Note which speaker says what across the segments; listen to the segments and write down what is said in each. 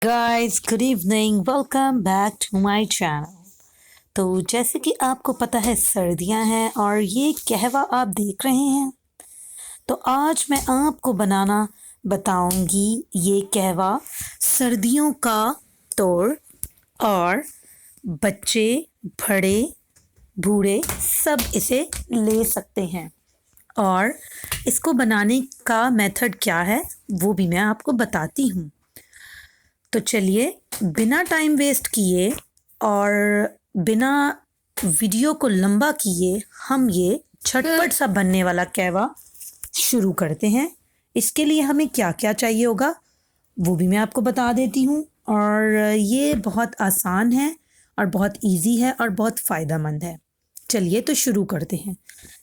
Speaker 1: Guys good evening, welcome back to my channel. तो जैसे कि आपको पता है सर्दियां हैं और ये कहवा आप देख रहे हैं। तो आज मैं आपको बनाना बताऊंगी ये कहवा सर्दियों का तौर। और बच्चे, बड़े, बूढ़े सब इसे ले सकते हैं। और इसको बनाने का मेथड क्या है वो भी मैं आपको बताती हूँ। तो चलिए बिना टाइम वेस्ट किए और बिना वीडियो को लंबा किए हम ये झटपट सा बनने वाला कहवा शुरू करते हैं। इसके लिए हमें क्या क्या चाहिए होगा वो भी मैं आपको बता देती हूँ। और ये बहुत आसान है और बहुत इजी है और बहुत फ़ायदेमंद है। चलिए तो शुरू करते हैं।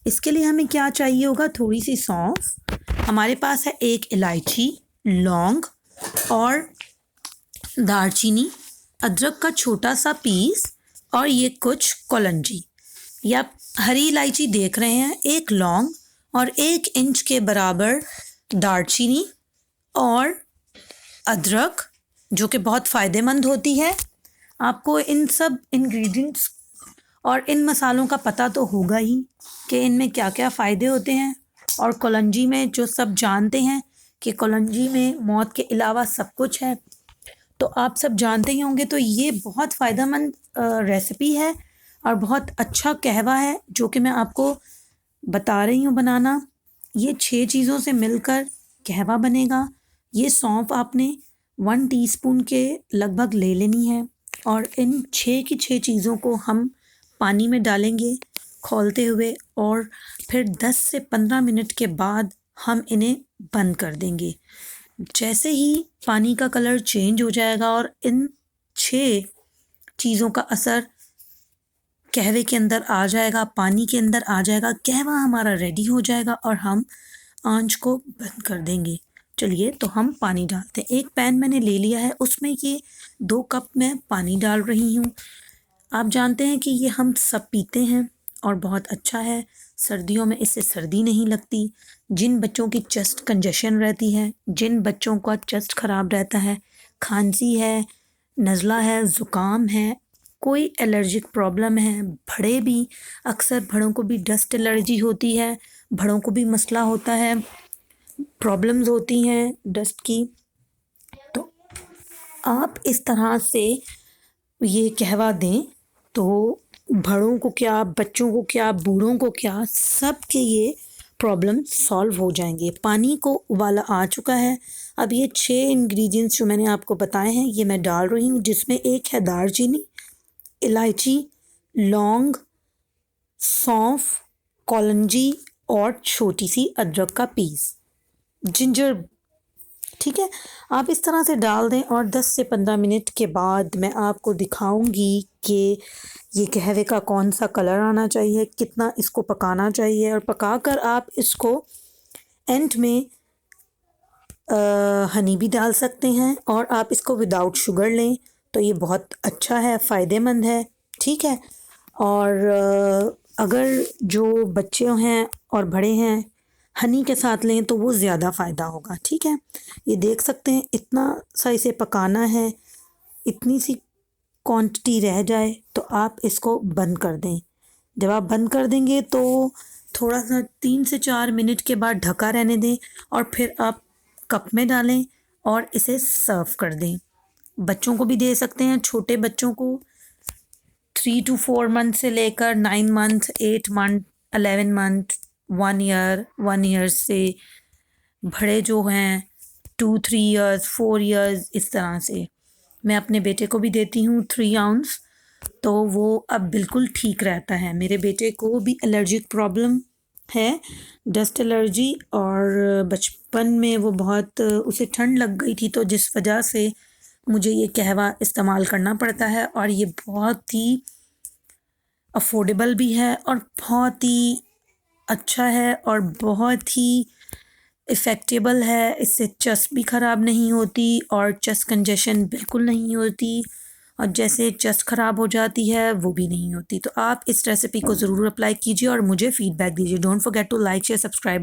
Speaker 1: इसके लिए हमें क्या चाहिए होगा, थोड़ी सी सौंफ, हमारे पास है एक इलायची, लौंग और दालचीनी, अदरक का छोटा सा पीस और ये कुछ कलौंजी। ये आप हरी इलायची देख रहे हैं, एक लौंग और 1 इंच के बराबर दालचीनी और अदरक जो कि बहुत फ़ायदेमंद होती है। आपको इन सब इंग्रेडिएंट्स और इन मसालों का पता तो होगा ही कि इनमें क्या क्या फ़ायदे होते हैं। और कलौंजी में जो सब जानते हैं कि कलौंजी में मौत के अलावा सब कुछ है, तो आप सब जानते ही होंगे। तो ये बहुत फ़ायदेमंद रेसिपी है और बहुत अच्छा कहवा है जो कि मैं आपको बता रही हूँ बनाना। ये 6 चीज़ों से मिलकर कहवा बनेगा। ये सौंफ आपने 1 टीस्पून के लगभग ले लेनी है और इन 6 की 6 चीज़ों को हम पानी में डालेंगे खौलते हुए और फिर 10 से 15 मिनट के बाद हम इन्हें बंद कर देंगे। जैसे ही पानी का कलर चेंज हो जाएगा और इन 6 चीज़ों का असर कहवे के अंदर आ जाएगा, पानी के अंदर आ जाएगा, कहवा हमारा रेडी हो जाएगा और हम आंच को बंद कर देंगे। चलिए तो हम पानी डालते हैं। एक पैन मैंने ले लिया है, उसमें ये 2 कप मैं पानी डाल रही हूँ। आप जानते हैं कि ये हम सब पीते हैं और बहुत अच्छा है। सर्दियों में इससे सर्दी नहीं लगती। जिन बच्चों की चेस्ट कंजेशन रहती है, जिन बच्चों का चेस्ट ख़राब रहता है, खांसी है, नज़ला है, ज़ुकाम है, कोई एलर्जिक प्रॉब्लम है, बड़े भी, अक्सर बड़ों को भी डस्ट एलर्जी होती है, बड़ों को भी मसला होता है, प्रॉब्लम्स होती हैं डस्ट की। तो आप इस तरह से ये कहवा दें तो बड़ों को क्या, बच्चों को क्या, बूढ़ों को क्या, सब के ये प्रॉब्लम सॉल्व हो जाएंगे। पानी को उबाला आ चुका है। अब ये 6 इंग्रेडिएंट्स जो मैंने आपको बताए हैं ये मैं डाल रही हूँ, जिसमें एक है दालचीनी, इलायची, लौंग, सौंफ, कलौंजी और छोटी सी अदरक का पीस, जिंजर। ठीक है, आप इस तरह से डाल दें और 10 से 15 मिनट के बाद मैं आपको दिखाऊंगी कि ये कहवे का कौन सा कलर आना चाहिए, कितना इसको पकाना चाहिए। और पकाकर आप इसको एंड में हनी भी डाल सकते हैं और आप इसको विदाउट शुगर लें तो ये बहुत अच्छा है, फ़ायदेमंद है। ठीक है, और अगर जो बच्चे हैं और बड़े हैं हनी के साथ लें तो वो ज़्यादा फ़ायदा होगा। ठीक है, ये देख सकते हैं इतना सा इसे पकाना है, इतनी सी क्वांटिटी रह जाए तो आप इसको बंद कर दें। जब आप बंद कर देंगे तो थोड़ा सा 3 से 4 मिनट के बाद ढका रहने दें और फिर आप कप में डालें और इसे सर्व कर दें। बच्चों को भी दे सकते हैं, छोटे बच्चों को 3 to 4 मंथ से लेकर 9 मंथ, 8 मंथ, 11 मंथ, 1 ईयर से बड़े जो हैं 2-3 ईयर्स, 4 ईयर्स, इस तरह से। मैं अपने बेटे को भी देती हूँ 3 आउंस, तो वो अब बिल्कुल ठीक रहता है। मेरे बेटे को भी एलर्जिक प्रॉब्लम है, डस्ट एलर्जी, और बचपन में वो बहुत उसे ठंड लग गई थी, तो जिस वजह से मुझे ये कहवा इस्तेमाल करना पड़ता है। और ये बहुत ही अफोर्डेबल भी है और बहुत ही अच्छा है और बहुत ही इफ़ेक्टेबल है। इससे चेस्ट भी ख़राब नहीं होती और चेस्ट कंजेशन बिल्कुल नहीं होती, और जैसे चेस्ट ख़राब हो जाती है वो भी नहीं होती। तो आप इस रेसिपी को ज़रूर अप्लाई कीजिए और मुझे फ़ीडबैक दीजिए। Don't forget to like, share, subscribe.